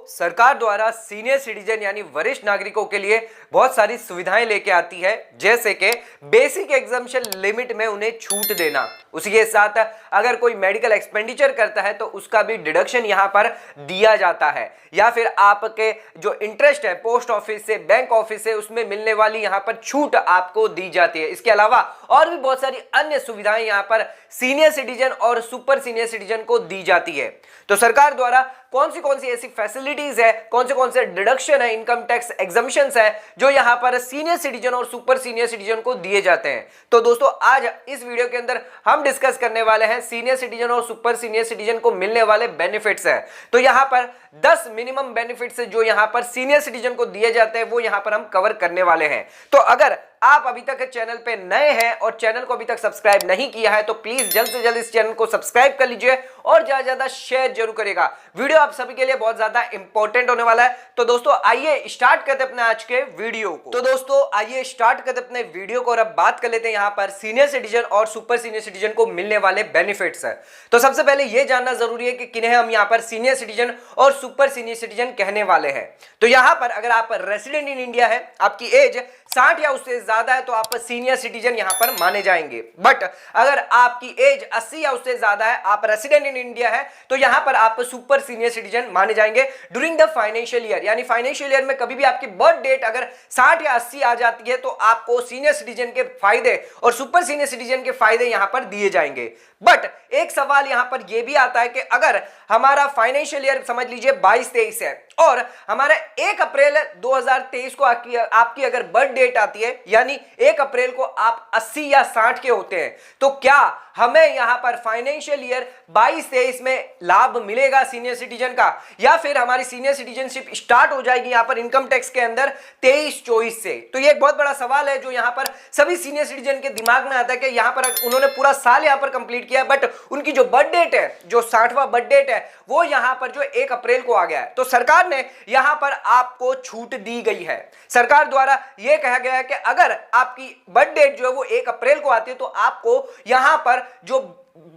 सरकार द्वारा senior citizen यानी वरिष्ठ नागरिकों के लिए बहुत सारी सुविधाएं लेके आती है, जैसे कि बेसिक एग्जम्पशन लिमिट में उन्हें छूट देना। उसी के साथ अगर कोई मेडिकल एक्सपेंडिचर करता है तो उसका भी डिडक्शन यहां पर दिया जाता है, या फिर आपके जो इंटरेस्ट है पोस्ट ऑफिस से, बैंक ऑफिस से, उसमें मिलने वाली यहां पर छूट आपको दी जाती है। इसके अलावा और भी बहुत सारी अन्य सुविधाएं यहां पर सीनियर सिटीजन और सुपर सीनियर सिटीजन को दी जाती है। तो सरकार द्वारा कौन सी ऐसी फैसिलिटीज है, कौन से डिडक्शन है, इनकम टैक्स एग्जम्पशंस है जो यहां पर सीनियर सिटीजन और सुपर सीनियर सिटीजन को दिए जाते हैं। तो दोस्तों आज इस वीडियो के अंदर हम डिस्कस करने वाले हैं सीनियर सिटीजन और सुपर सीनियर सिटीजन को मिलने वाले बेनिफिट्स है। तो यहां पर 10 मिनिमम बेनिफिट्स जो यहां पर सीनियर सिटीजन को दिए जाते हैं वो यहां पर हम कवर करने वाले हैं। तो अगर आप अभी तक चैनल पे नए हैं और चैनल को अभी तक सब्सक्राइब नहीं किया है तो प्लीज जल्द से जल्द इस चैनल को सब्सक्राइब कर लीजिए और ज्यादा शेयर जरूर करेगा। वीडियो आप सभी के लिए बहुत ज्यादा इंपॉर्टेंट होने वाला है। तो दोस्तों आइए स्टार्ट करते हैं अपने आज के वीडियो को। तो दोस्तों आइए स्टार्ट करते हैं अपने वीडियो को और अब बात कर लेते हैं यहां पर सीनियर सिटीजन और सुपर सीनियर सिटीजन को मिलने वाले बेनिफिट्स है। तो सबसे पहले यह जानना जरूरी है कि किन्हें हम यहां पर सीनियर सिटीजन और सुपर सीनियर सिटीजन कहने वाले हैं। तो यहां पर अगर आप रेसिडेंट इन इंडिया है, आपकी एज 60 या उससे ज्यादा है तो आप सीनियर सिटीजन यहां पर माने जाएंगे। बट अगर आपकी एज 80 या उससे ज्यादा है, आप रेसिडेंट इन इंडिया है, तो यहां पर आप सुपर सीनियर सिटीजन माने जाएंगे ड्यूरिंग द फाइनेंशियल ईयर। यानी फाइनेंशियल ईयर में कभी भी आपकी बर्थ डेट अगर 60 या 80 आ जाती है तो आपको सीनियर सिटीजन के फायदे और सुपर सीनियर सिटीजन के फायदे यहां पर दिए जाएंगे। बट एक सवाल यहां पर यह भी आता है कि अगर हमारा फाइनेंशियल ईयर समझ लीजिए 22-23 है और हमारा 1 अप्रैल 2023 को आपकी अगर बर्थ डेट आती है, यानी 1 अप्रैल को आप 80 या 60 के होते हैं, तो क्या हमें यहां पर फाइनेंशियल ईयर 22-23 में लाभ मिलेगा सीनियर सिटीजन का, या फिर हमारी सीनियर सिटीजनशिप स्टार्ट हो जाएगी यहां पर इनकम टैक्स के अंदर 23-24 से? तो ये एक बहुत बड़ा सवाल है जो यहां पर सभी सीनियर सिटीजन के दिमाग में आता है कि यहां पर उन्होंने पूरा साल यहां पर कंप्लीट किया, बट उनकी जो बर्थ डेट है, जो 60वां बर्थ डेट है, वो यहां पर जो 1 अप्रैल को आ गया है। तो सरकार ने यहां पर आपको छूट दी गई है। सरकार द्वारा यह कहा गया है कि अगर आपकी बर्थ डेट जो है वो 1 अप्रैल को आती है तो आपको यहां पर जो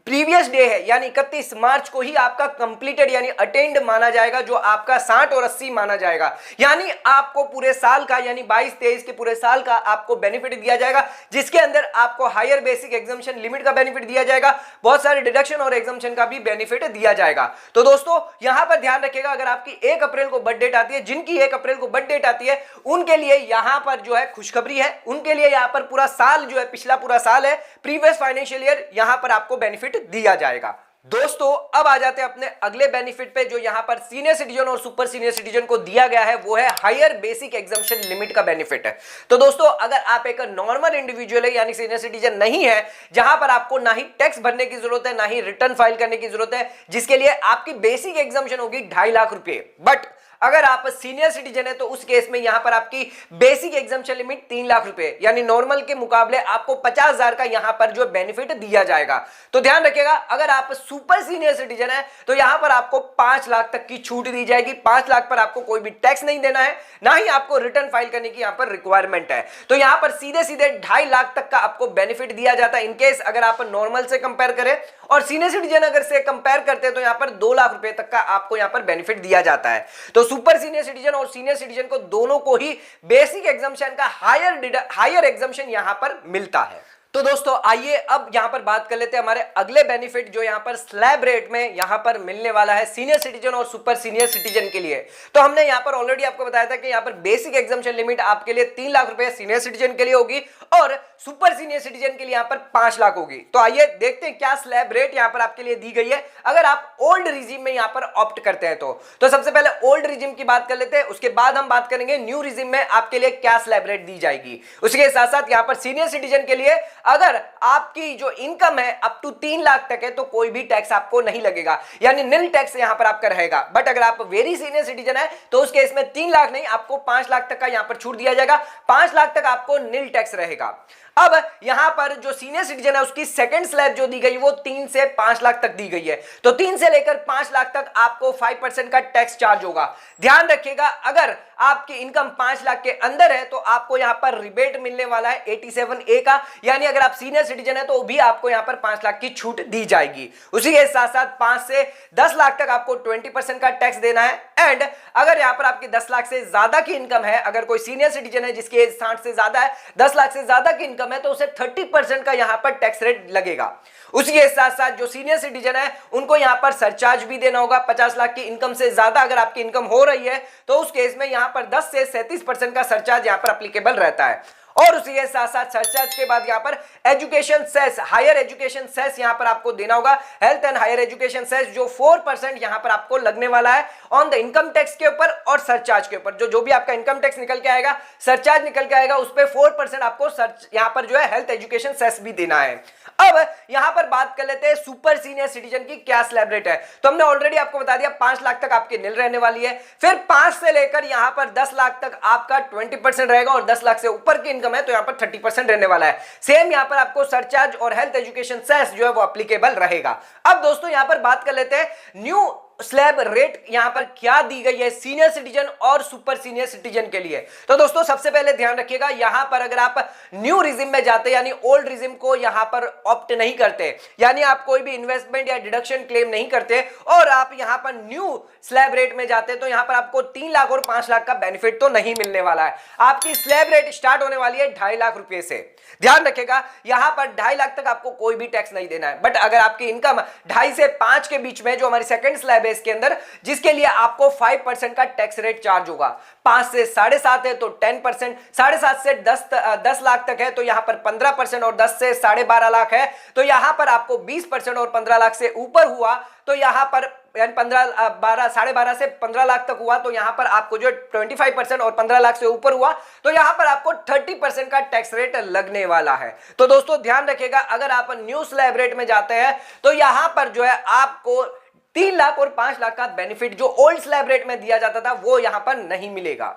प्रीवियस डे है यानी 31 मार्च को ही आपका कंप्लीटेड यानी अटेंड माना जाएगा, जो आपका 60 और 80 माना जाएगा। यानी आपको पूरे साल का यानी 22-23 के पूरे साल का आपको बेनिफिट दिया जाएगा, जिसके अंदर आपको हायर बेसिक एग्जम्पशन लिमिट का बेनिफिट दिया जाएगा, बहुत सारे डिडक्शन और एग्जम्पशन का भी बेनिफिट दिया जाएगा। तो दोस्तों यहां पर ध्यान रखिएगा, अगर आपकी 1 अप्रैल को बर्थ डेट आती है, जिनकी 1 अप्रैल को बर्थ डेट आती है उनके लिए यहां पर जो है खुशखबरी है, उनके लिए यहां पर पूरा साल जो है, पिछला पूरा साल है, प्रीवियस फाइनेंशियल ईयर, यहां पर आपको बेनिफिट दिया जाएगा। दोस्तों अब आ जाते हैं अपने अगले बेनिफिट पे जो यहां पर सीनियर सिटीजन और सुपर सीनियर सिटीजन को दिया गया है, वो है हायर बेसिक एग्जम्पशन लिमिट का बेनिफिट है। तो दोस्तों अगर आप एक नॉर्मल इंडिविजुअल है यानी सीनियर सिटीजन नहीं है, जहां पर आपको ना ही टैक्स भरने की जरूरत है, ना ही रिटर्न फाइल करने की जरूरत है, जिसके लिए आपकी बेसिक एग्जम्पशन होगी 2.5 लाख रुपए, बट अगर आप सीनियर सिटीजन है तो उस केस में यहां पर आपकी बेसिक एग्जम्पशन लिमिट 3 लाख रुपए, यानी नॉर्मल के मुकाबले आपको 50,000 का यहां पर जो बेनिफिट दिया जाएगा। तो ध्यान रखिएगा, अगर आप सुपर सीनियर सिटीजन है तो यहां पर आपको 5 लाख तक की छूट दी जाएगी। 5 लाख पर आपको कोई भी टैक्स नहीं देना है, ना ही आपको रिटर्न फाइल करने की यहां पर रिक्वायरमेंट है। तो यहां पर सीधे 2.5 लाख तक का आपको बेनिफिट दिया जाता है इनकेस अगर आप नॉर्मल से कंपेयर करें, और सीनियर सिटीजन अगर से कंपेयर करते हैं तो यहां पर 2 लाख रुपए तक का आपको यहां पर बेनिफिट दिया जाता है। तो सुपर सीनियर सिटीजन और सीनियर सिटीजन को दोनों को ही बेसिक एग्जम्पशन का हायर एग्जम्पशन यहां पर मिलता है। तो दोस्तों आइए अब यहां पर बात कर लेते हैं हमारे अगले बेनिफिट जो यहां पर स्लैब रेट में यहां पर मिलने वाला है सीनियर सिटीजन और सुपर सीनियर सिटीजन के लिए। तो हमने यहां पर ऑलरेडी आपको बताया था कि यहां पर बेसिक एग्जम्पशन लिमिट आपके लिए 3 लाख रुपए सीनियर सिटीजन के लिए होगी और सुपर सीनियर सिटीजन के लिए यहां पर 5 लाख होगी। तो आइए देखते हैं क्या स्लैब रेट यहां पर आपके लिए दी गई है अगर आप ओल्ड रिजिम में यहां पर ऑप्ट करते हैं। तो सबसे पहले ओल्ड रिजिम की बात कर लेते हैं, उसके बाद हम बात करेंगे न्यू रिजिम में आपके लिए क्या स्लैब रेट दी जाएगी। उसके साथ साथ यहां पर सीनियर सिटीजन के लिए अगर आपकी जो इनकम है अप टू 3 लाख तक है तो कोई भी टैक्स आपको नहीं लगेगा, यानी निल टैक्स यहां पर आपका रहेगा। बट अगर आप वेरी सीनियर सिटीजन है तो उस केस में 3 लाख नहीं, आपको 5 लाख तक का यहां पर छूट दिया जाएगा। 5 लाख तक आपको निल टैक्स रहेगा। अब यहां पर जो सीनियर सिटीजन है उसकी सेकंड स्लैब जो दी गई वो 3 से 5 लाख तक दी गई है। तो 3 से लेकर 5 लाख तक आपको 5% का टैक्स चार्ज होगा। ध्यान रखिएगा, अगर आपकी इनकम 5 लाख के अंदर है तो आपको यहां पर रिबेट मिलने वाला है 87A का, यानी अगर आप सीनियर सिटीजन है तो भी आपको यहां पर 5 लाख की छूट दी जाएगी। उसी के साथ साथ 5 से 10 लाख तक आपको 20% का टैक्स देना है एंड अगर यहां पर आपकी 10 लाख से ज्यादा की इनकम है, अगर कोई सीनियर सिटीजन है जिसकी एज 60 से ज्यादा है, 10 लाख से ज्यादा की इनकम है, तो उसे 30% का यहां पर टैक्स रेट लगेगा। उसी के साथ साथ जो सीनियर सिटीजन है उनको यहां पर सरचार्ज भी देना होगा। 50 लाख की इनकम से ज्यादा अगर आपकी इनकम हो रही है तो उस केस में यहां पर 10 से 37% का सरचार्ज यहां पर एप्लीकेबल रहता है। और उसी के साथ साथ सरचार्ज के बाद यहां पर education cess, higher education cess यहां पर आपको देना होगा। Health and higher education cess जो 4% यहां पर आपको लगने वाला है ऑन द इनकम टैक्स के ऊपर और सरचार्ज के ऊपर। जो भी आपका इनकम टैक्स निकल के आएगा, सरचार्ज निकल के आएगा, उस पर 4% आपको यहां पर जो है हेल्थ एजुकेशन सेस भी देना है। अब यहां पर बात कर लेते हैं सुपर सीनियर सिटीजन की क्या स्लैब रेट है। तो हमने ऑलरेडी आपको बता दिया 5 लाख तक आपकी नील रहने वाली है, फिर 5 से लेकर यहां पर 10 लाख तक आपका 20% रहेगा और 10 लाख से ऊपर की इनकम है तो यहां पर 30% रहने वाला है। सेम यहां पर आपको सरचार्ज और हेल्थ एजुकेशन सेस जो है वो एप्लीकेबल रहेगा। अब दोस्तों यहां पर बात कर लेते हैं न्यू स्लैब रेट यहां पर क्या दी गई है सीनियर सिटीजन और सुपर सीनियर सिटीजन के लिए। तो दोस्तों सबसे पहले ध्यान रखिएगा, यहां पर अगर आप न्यू रिजिम में जाते यानी ओल्ड रिजिम को यहां पर ऑप्ट नहीं करते, यानी आप कोई भी इन्वेस्टमेंट या डिडक्शन क्लेम नहीं करते और आप यहां पर न्यू स्लैब रेट में जाते तो यहां पर आपको 3 लाख और 5 लाख का बेनिफिट तो नहीं मिलने वाला है। आपकी स्लैब रेट स्टार्ट होने वाली है 2.5 लाख रुपए से। ध्यान रखिएगा यहां पर 2.5 लाख तक आपको कोई भी टैक्स नहीं देना है। बट अगर आपकी इनकम 2.5 से 5 के बीच में, जो हमारी सेकंड स्लैब है इसके अंदर, जिसके लिए आपको 5% का टैक्स रेट चार्ज होगा। 5 से 7.5 है तो 10%, 7.5 से 10 लाख तक है तो यहां पर 15% और 10 से 12.5 लाख है तो यहां पर आपको 20% और 15 लाख से ऊपर हुआ तो यहां पर 12.5 से 15 लाख तक हुआ तो यहां पर आपको जो 25% और 15 लाख से ऊपर हुआ तो यहां पर आपको 30% का टैक्स रेट लगने वाला है। तो दोस्तों ध्यान रखिएगा, अगर आप न्यू स्लैब रेट में जाते हैं तो यहां पर जो है आपको 3 लाख और 5 लाख का बेनिफिट जो ओल्ड स्लैब रेट में दिया जाता था वो यहां पर नहीं मिलेगा।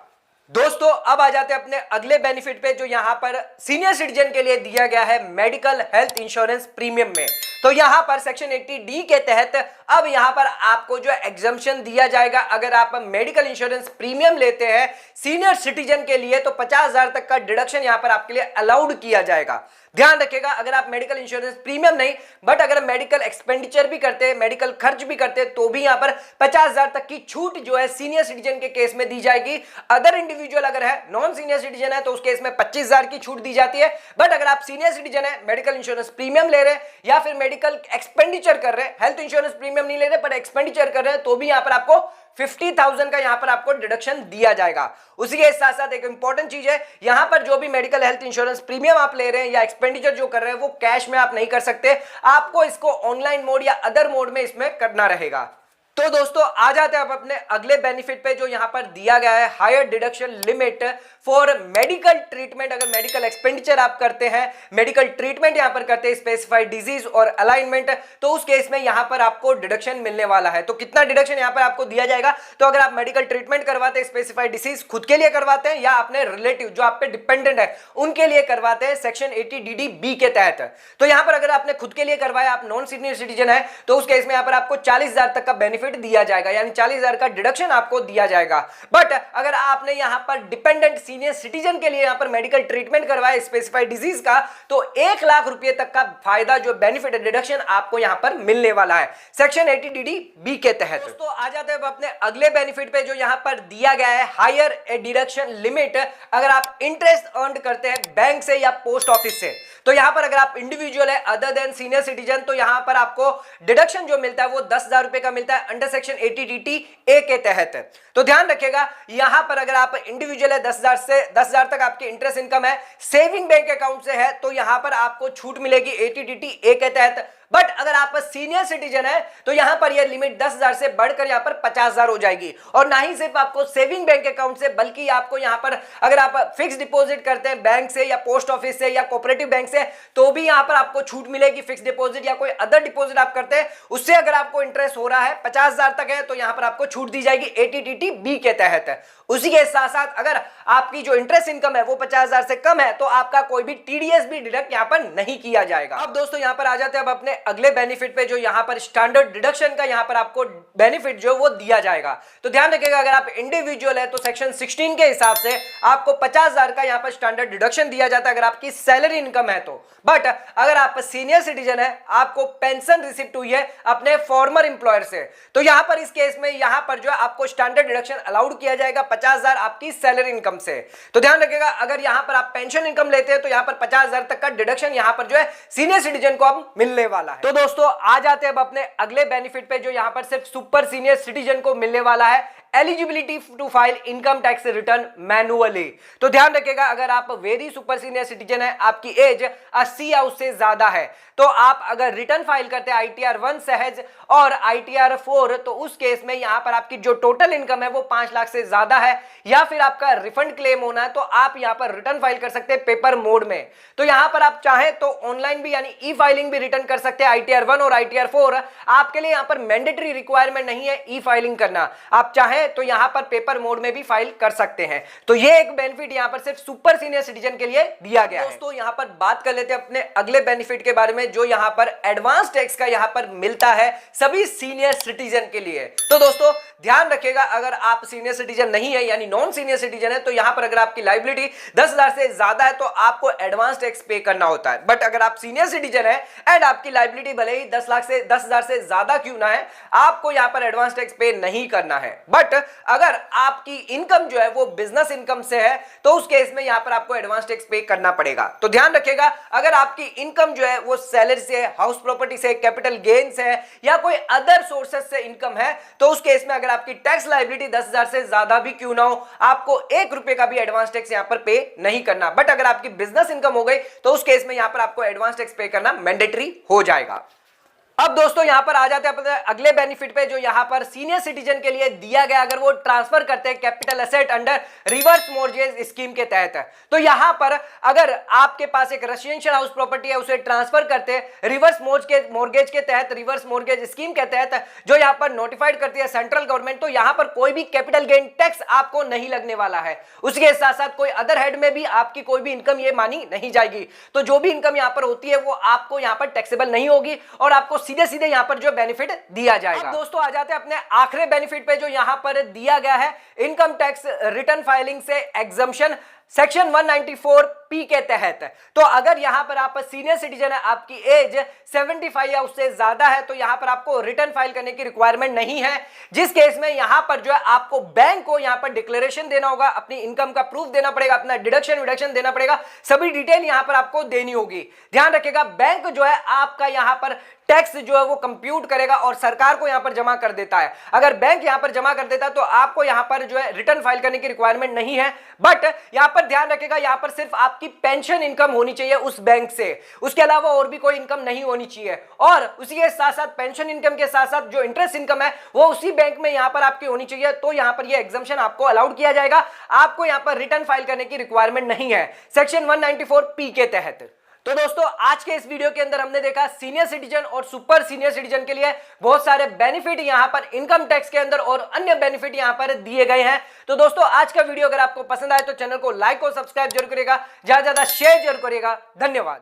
दोस्तों अब आ जाते हैं अपने अगले बेनिफिट पे जो यहां पर सीनियर सिटीजन के लिए दिया गया है मेडिकल हेल्थ इंश्योरेंस प्रीमियम में। तो यहां पर सेक्शन 80D के तहत अब यहां पर आपको जो एग्जम्पशन दिया जाएगा। अगर आप मेडिकल इंश्योरेंस प्रीमियम लेते हैं सीनियर सिटीजन के लिए तो 50,000 तक का डिडक्शन यहां पर आपके लिए अलाउड किया जाएगा। ध्यान रखिएगा, अगर आप मेडिकल इंश्योरेंस प्रीमियम नहीं बट अगर मेडिकल एक्सपेंडिचर भी करते हैं, मेडिकल खर्च भी करते हैं तो भी यहां पर 50,000 तक की छूट जो है सीनियर सिटीजन के केस में दी जाएगी। अदर इंडिविजुअल अगर है, नॉन सीनियर सिटीजन है तो उस केस में 25,000 की छूट दी जाती है। बट अगर आप सीनियर सिटीजन है, मेडिकल इंश्योरेंस प्रीमियम ले रहे हैं या फिर मेडिकल एक्सपेंडिचर कर रहे हैं, हेल्थ इंश्योरेंस प्रीमियम नहीं ले रहे पर एक्सपेंडिचर कर रहे हैं तो भी यहां पर आपको 50,000 का यहां पर आपको डिडक्शन दिया जाएगा। उसी के साथ साथ एक इंपॉर्टेंट चीज है, यहां पर जो भी मेडिकल हेल्थ इंश्योरेंस प्रीमियम आप ले रहे हैं या एक्सपेंडिचर जो कर रहे हैं वो कैश में आप नहीं कर सकते, आपको इसको ऑनलाइन मोड या अदर मोड में इसमें करना रहेगा। तो दोस्तों आ जाते हैं अब अपने अगले बेनिफिट पे जो यहां पर दिया गया है higher deduction limit for medical treatment. अगर मेडिकल एक्सपेंडिचर आप करते हैं, मेडिकल ट्रीटमेंट यहां पर करते हैं स्पेसिफाइड डिजीज और अलाइनमेंट, तो उस केस में यहां पर आपको डिडक्शन मिलने वाला है। तो कितना डिडक्शन यहां पर आपको दिया जाएगा, तो अगर आप मेडिकल ट्रीटमेंट करवाते हैं स्पेसिफाइड डिजीज खुद के लिए करवाते हैं या अपने रिलेटिव जो आप पे डिपेंडेंट है उनके लिए करवाते हैं सेक्शन 80DD-B के तहत, तो यहां पर अगर आपने खुद के लिए करवाया, आप नॉन सीनियर सिटीजन है तो उस केस में यहां पर आपको 40,000 तक का बेनिफिट दिया जाएगा, यानी 40,000 का डिडक्शन आपको दिया जाएगा। बट अगर आपने यहां पर डिपेंडेंट सीनियर सिटीजन के लिए यहां पर मेडिकल ट्रीटमेंट करवाया स्पेसिफाइड डिजीज का तो 1 लाख रुपए तक का फायदा जो बेनिफिट डिडक्शन आपको यहां पर मिलने वाला है सेक्शन 80DD-B के तहत। दोस्तों आ जाते हैं अपने अगले बेनिफिट पे जो यहां पर दिया गया है हायर डिडक्शन लिमिट। अगर आप इंटरेस्ट अर्न करते हैं बैंक से या पोस्ट ऑफिस से तो यहां पर अगर आप इंडिविजुअल है अदर देन सीनियर सिटीजन तो यहां पर आपको डिडक्शन जो मिलता है वो 10,000 रुपए का मिलता है अंडर सेक्शन 80DD-A के तहत। तो ध्यान रखिएगा यहां पर अगर आप इंडिविजुअल है 10,000 तक आपकी इंटरेस्ट इनकम है, सेविंग बैंक अकाउंट से है तो यहां पर आपको छूट मिलेगी 80DD-A के तहत। बट अगर आप सीनियर सिटीजन है तो यहां पर यह लिमिट 10,000 से बढ़कर यहां पर 50,000 हो जाएगी। और ना ही सिर्फ आपको सेविंग बैंक अकाउंट से बल्कि आपको यहां पर अगर आप फिक्स डिपॉजिट करते हैं बैंक से या पोस्ट ऑफिस से या कोऑपरेटिव बैंक से तो भी यहां पर आपको छूट मिलेगी। फिक्स डिपॉजिट या कोई अदर डिपॉजिट आप करते हैं उससे अगर आपको इंटरेस्ट हो रहा है 50,000 तक है तो यहां पर आपको छूट दी जाएगी 80DD-B के तहत। उसी के साथ साथ अगर आपकी जो इंटरेस्ट इनकम है वो 50,000 से कम है तो आपका कोई भी TDS भी डिडक्ट यहां पर नहीं किया जाएगा। अब दोस्तों यहां पर आ जाते हैं अब अपने अगले बेनिफिट पे जो यहां पर स्टैंडर्ड डिडक्शन का यहां पर आपको बेनिफिट जो वो दिया जाएगा। तो ध्यान रखिएगा, अगर आप इंडिविजुअल है तो सेक्शन 16 के हिसाब से आपको 50,000 का यहां पर स्टैंडर्ड डिडक्शन दिया जाता है अगर आपकी सैलरी इनकम है तो। बट अगर आप सीनियर सिटीजन है, आपको पेंशन रिसिप्ट हुई है अपने फॉर्मर इंप्लॉयर से, तो यहां पर इस केस में यहां पर जो है आपको स्टैंडर्ड डिडक्शन अलाउड किया जाएगा 50,000 आपकी सैलरी इनकम से। तो ध्यान रखिएगा, अगर यहां पर आप पेंशन इनकम लेते हैं तो यहां पर 50,000 तक का डिडक्शन यहां पर जो है सीनियर सिटीजन को अब मिलने वाला है। तो दोस्तों आ जाते हैं अब अपने अगले बेनिफिट पे जो यहां पर सिर्फ सुपर सीनियर सिटीजन को मिलने वाला है, eligibility to file income tax return manually. तो ध्यान रखिएगा, अगर आप वेरी सुपर सीनियर सिटीजन है, आपकी एज 80 या उससे ज्यादा है, तो आप अगर रिटर्न फाइल करते हैं ITR 1 सहज और ITR 4, तो उस केस में यहां पर आपकी जो टोटल इनकम है वो 5 लाख से ज्यादा है या फिर आपका रिफंड क्लेम होना है, तो आप यहां पर रिटर्न फाइल कर सकते हैं पेपर मोड में। तो यहां पर आप चाहें तो ऑनलाइन भी यानी ई फाइलिंग भी रिटर्न कर सकते हैं। ITR 1 और ITR 4 आपके लिए यहां पर मैंडेटरी रिक्वायरमेंट नहीं है ई फाइलिंग करना, आप चाहें तो यहां पर पेपर मोड में भी फाइल कर सकते हैं। तो ये एक बेनिफिट यहां पर सिर्फ सुपर सीनियर सिटीजन के लिए दिया गया है। दोस्तों यहां पर बात कर लेते हैं अपने अगले बेनिफिट के बारे में जो यहां पर एडवांस टैक्स का यहां पर मिलता है सभी सीनियर सिटीजन के लिए। तो दोस्तों ध्यान रखिएगा, अगर आप सीनियर सिटीजन नहीं है यानी नॉन सीनियर सिटीजन है, तो यहां पर अगर आपकी लायबिलिटी 10,000 से ज्यादा है तो आपको एडवांस टैक्स पे करना होता है। बट अगर आप सीनियर सिटीजन है एंड आपकी लायबिलिटी भले ही 10,000 से ज्यादा क्यों ना है, आपको यहां पर एडवांस टैक्स पे नहीं करना है। बट अगर आपकी इनकम जो है वो बिजनेस इनकम से है तो उस केस में यहां पर आपको एडवांस टैक्स पे करना पड़ेगा। तो ध्यान रखिएगा, अगर आपकी इनकम जो है वो सैलरी से, हाउस प्रॉपर्टी से, कैपिटल गेन से या कोई अदर सोर्सेस से इनकम है, तो उस केस में अगर आपकी टैक्स लायबिलिटी 10,000 से ज्यादा भी क्यों ना हो, आपको 1 रुपए का भी एडवांस टैक्स यहां पर पे नहीं करना। बट अगर आपकी बिजनेस इनकम हो गई तो उस केस में यहां पर आपको एडवांस टैक्स पे करना मैंडेटरी हो जाएगा। अब दोस्तों यहां पर आ जाते हैं अपने अगले बेनिफिट पे जो यहां पर सीनियर सिटीजन के लिए दिया गया, अगर वो ट्रांसफर करते हैं capital asset under reverse mortgage scheme के तहत। तो यहां पर अगर आपके पास एक रेजिडेंशियल हाउस प्रॉपर्टी है, उसे ट्रांसफर करते हैं रिवर्स मॉर्गेज के तहत, रिवर्स मॉर्गेज स्कीम के तहत जो यहां पर नोटिफाइड करती है सेंट्रल गवर्नमेंट, तो यहां पर कोई भी कैपिटल गेन टैक्स आपको नहीं लगने वाला है। उसके साथ साथ कोई अदर हेड में भी आपकी कोई भी इनकम ये मानी नहीं जाएगी। तो जो भी इनकम यहां पर होती है वो आपको यहां पर टैक्सेबल नहीं होगी और आपको सीधे सीधे यहां पर जो बेनिफिट दिया जाएगा। अब दोस्तों आ जाते हैं अपने आखिरी बेनिफिट पे जो यहां पर दिया गया है इनकम टैक्स रिटर्न फाइलिंग से एग्जम्पशन सेक्शन 194P के तहत। तो अगर यहां पर आप सीनियर सिटीजन है, आपकी एज 75 या उससे ज्यादा है, तो यहां पर आपको रिटर्न फाइल करने की रिक्वायरमेंट नहीं है, जिस केस में यहां पर जो है आपको बैंक को यहां पर डिक्लेरेशन देना होगा, अपनी इनकम का प्रूफ देना पड़ेगा, अपना डिडक्शन देना पड़ेगा, सभी डिटेल यहां पर आपको देनी होगी। ध्यान रखिएगा, बैंक जो है आपका यहां पर टैक्स जो है वो कंप्यूट करेगा और सरकार को यहां पर जमा कर देता है। अगर बैंक यहां पर जमा कर देता है तो आपको यहां पर जो है रिटर्न फाइल करने की रिक्वायरमेंट नहीं है। बट यहां पर ध्यान रखिएगा, यहां पर सिर्फ आपकी पेंशन इनकम होनी चाहिए उस बैंक से, उसके अलावा और भी कोई इनकम नहीं होनी चाहिए। और उसी के साथ साथ पेंशन इनकम के साथ साथ जो इंटरेस्ट इनकम है वो उसी बैंक में यहां पर आपकी होनी चाहिए। तो यहां पर ये एग्जम्पशन आपको अलाउड किया जाएगा, आपको यहां पर रिटर्न फाइल करने की रिक्वायरमेंट नहीं है सेक्शन 194P के तहत। तो दोस्तों आज के इस वीडियो के अंदर हमने देखा सीनियर सिटीजन और सुपर सीनियर सिटीजन के लिए बहुत सारे बेनिफिट यहां पर इनकम टैक्स के अंदर और अन्य बेनिफिट यहां पर दिए गए हैं। तो दोस्तों आज का वीडियो अगर आपको पसंद आए तो चैनल को लाइक और सब्सक्राइब जरूर करिएगा, ज्यादा से ज्यादा शेयर जरूर करिएगा। धन्यवाद।